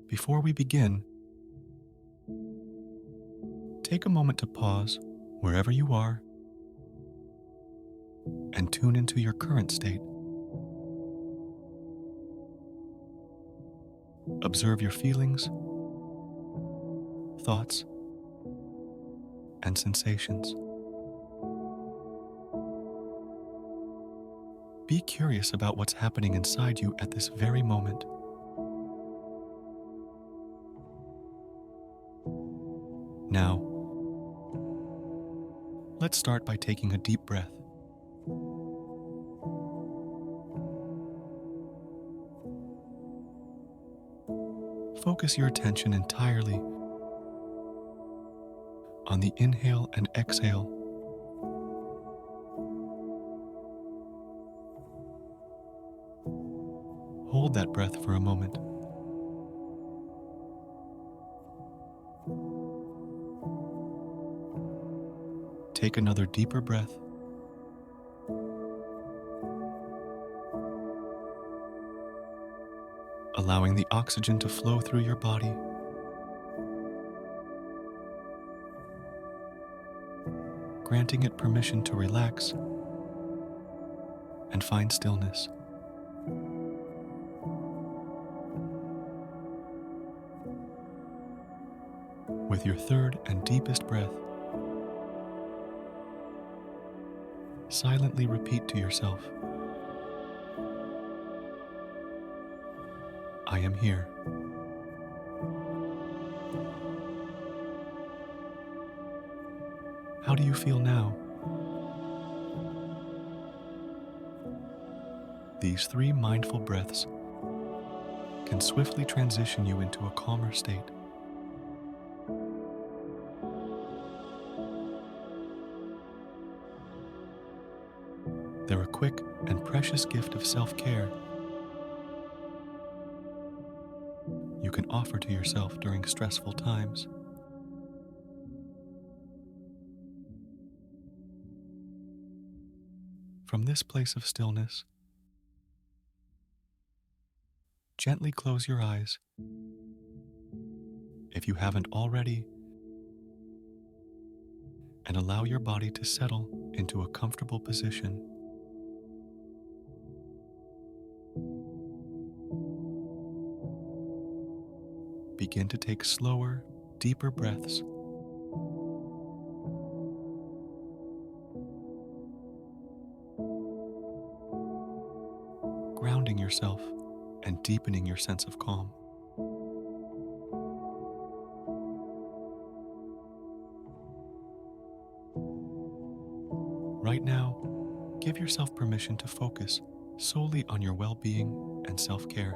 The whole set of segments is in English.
Before we begin, take a moment to pause wherever you are and tune into your current state. Observe your feelings, thoughts, and sensations. Be curious about what's happening inside you at this very moment. Now, let's start by taking a deep breath. Focus your attention entirely on the inhale and exhale. Hold that breath for a moment. Take another deeper breath. Allowing the oxygen to flow through your body. Granting it permission to relax and find stillness. With your third and deepest breath, silently repeat to yourself, I am here. How do you feel now? These 3 mindful breaths can swiftly transition you into a calmer state. They're a quick and precious gift of self-care you can offer to yourself during stressful times. From this place of stillness, gently close your eyes if you haven't already, and allow your body to settle into a comfortable position. Begin to take slower, deeper breaths. Grounding yourself and deepening your sense of calm. Right now, give yourself permission to focus solely on your well-being and self-care.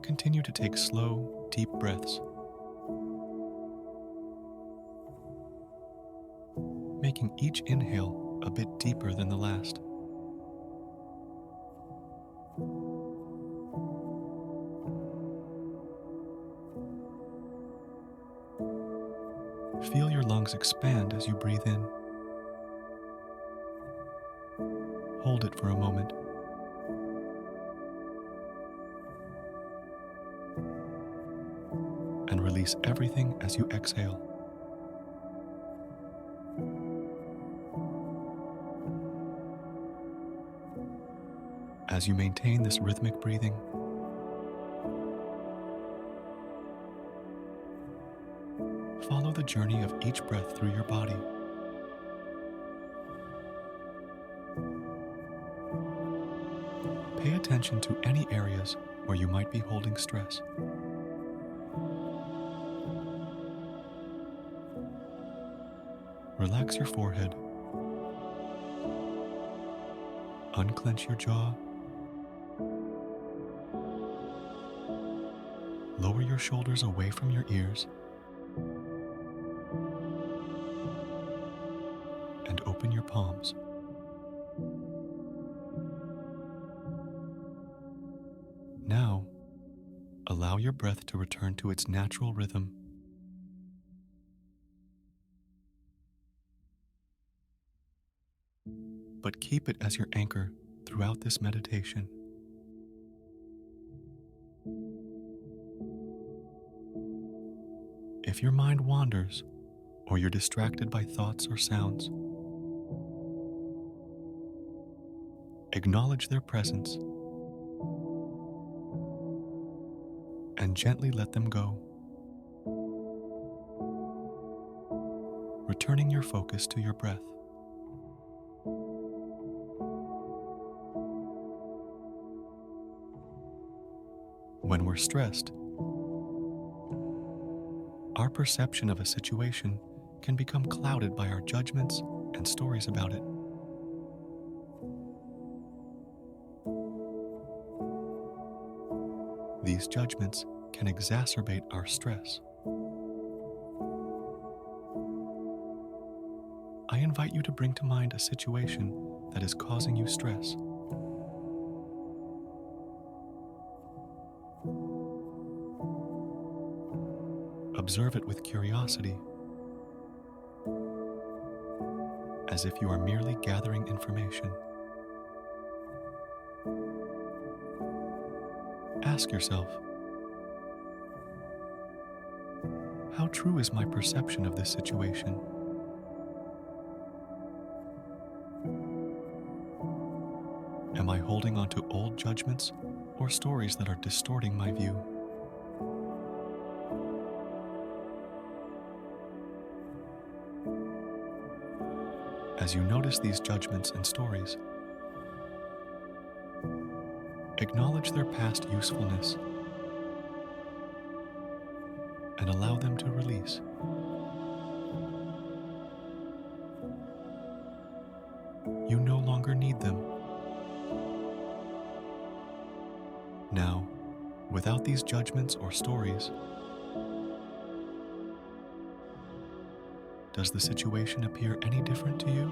Continue to take slow, deep breaths, making each inhale a bit deeper than the last. Feel your lungs expand as you breathe in. Hold it for a moment. And release everything as you exhale. As you maintain this rhythmic breathing, follow the journey of each breath through your body. Pay attention to any areas where you might be holding stress. Relax your forehead. Unclench your jaw. Lower your shoulders away from your ears. And open your palms. Now, allow your breath to return to its natural rhythm. but keep it as your anchor throughout this meditation. If your mind wanders or you're distracted by thoughts or sounds, acknowledge their presence and gently let them go, returning your focus to your breath. When we're stressed, our perception of a situation can become clouded by our judgments and stories about it. These judgments can exacerbate our stress. I invite you to bring to mind a situation that is causing you stress. Observe it with curiosity, as if you are merely gathering information. Ask yourself, how true is my perception of this situation? Am I holding on to old judgments or stories that are distorting my view? As you notice these judgments and stories, acknowledge their past usefulness and allow them to release. You no longer need them. Now, without these judgments or stories, does the situation appear any different to you?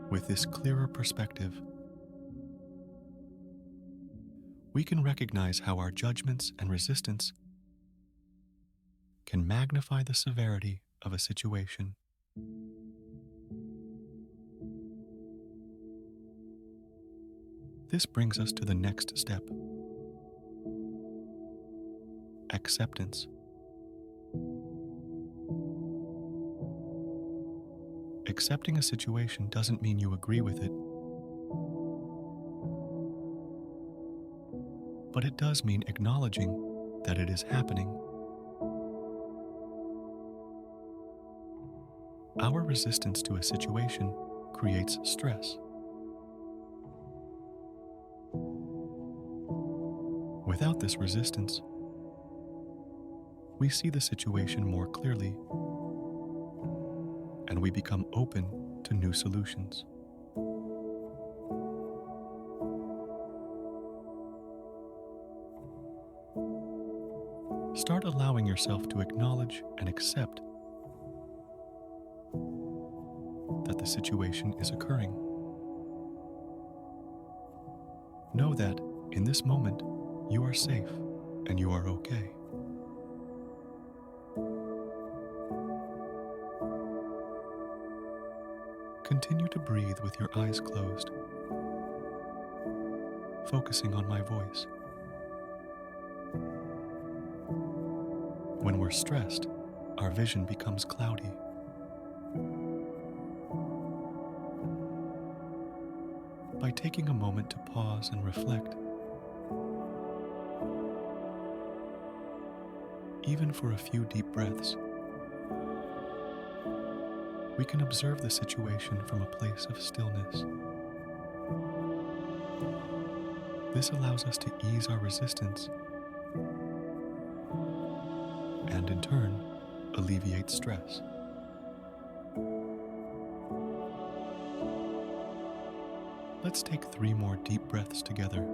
With this clearer perspective, we can recognize how our judgments and resistance can magnify the severity of a situation. This brings us to the next step: acceptance. Accepting a situation doesn't mean you agree with it, but it does mean acknowledging that it is happening. Our resistance to a situation creates stress. Without this resistance, we see the situation more clearly, and we become open to new solutions. Start allowing yourself to acknowledge and accept that the situation is occurring. Know that in this moment, you are safe and you are okay. Continue to breathe with your eyes closed, focusing on my voice. When we're stressed, our vision becomes cloudy. By taking a moment to pause and reflect, even for a few deep breaths, we can observe the situation from a place of stillness. This allows us to ease our resistance and, in turn, alleviate stress. Let's take 3 more deep breaths together.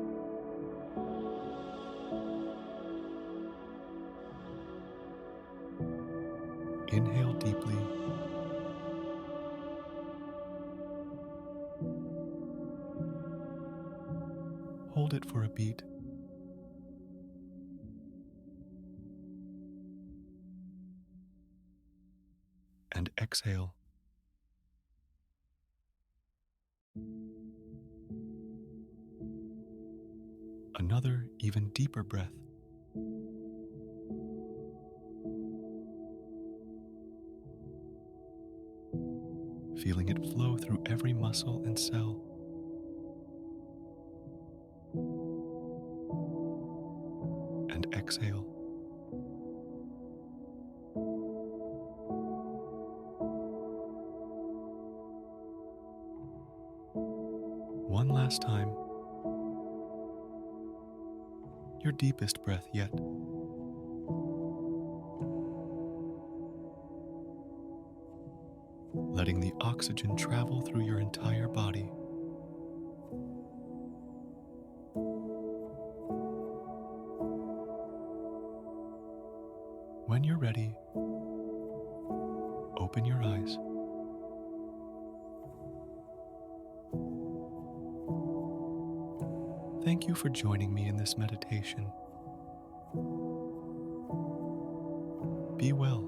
Inhale deeply. Hold it for a beat. and exhale. Another, even deeper breath. Feeling it flow through every muscle and cell. And exhale. One last time. Your deepest breath yet. Letting the oxygen travel through your entire body. When you're ready, open your eyes. Thank you for joining me in this meditation. Be well.